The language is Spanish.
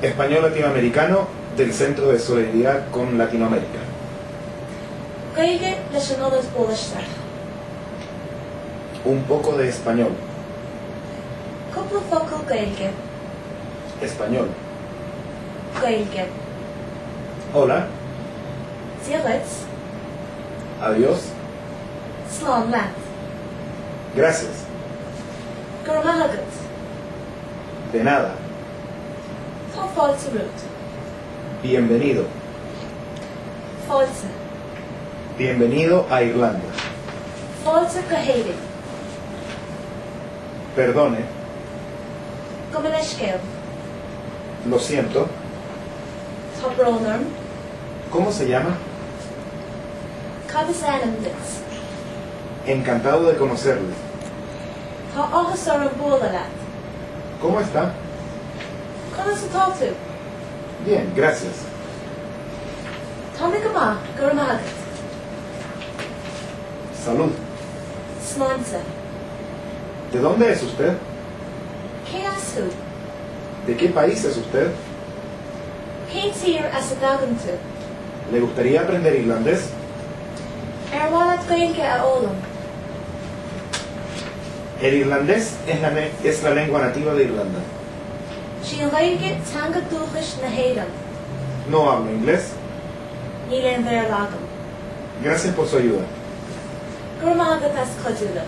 Español latinoamericano del Centro de Solidaridad con Latinoamérica. Gaeilge leis an ollad bólisteach. Un poco de español. Cúpla focail Gaeilge. Español. Gaeilge. Hola. Díobhaid. Adiós. Slán leat. Gracias. Gur maith agat. De nada. Tá fáilte rút. Bienvenido. Fáilte. Bienvenido a Irlanda. Fáilte go héireann. Perdone. Go mbeidh scéal. Lo siento. Tá bronnarm. ¿Cómo se llama? Cad is anam dit. Encantado de conocerle. Tá áthas ar an bóla leat. ¿Cómo está? Conas atá tú. Bien, gracias. Tá mé go maith gur maith agat. Salud. Sláinte. ¿De dónde es usted? Cé as tú? ¿De qué país es usted? Cé tír as a dagan tú? ¿Le gustaría aprender irlandés? Ar bhaile Gaeilge a ólam. El irlandés es la lengua nativa de Irlanda. Sí an Gaeilge teanga dúchais na héireann. No hablo inglés. Ní le an bhéir lágam. Gracias por su ayuda. Gur maith agat as coitiúla.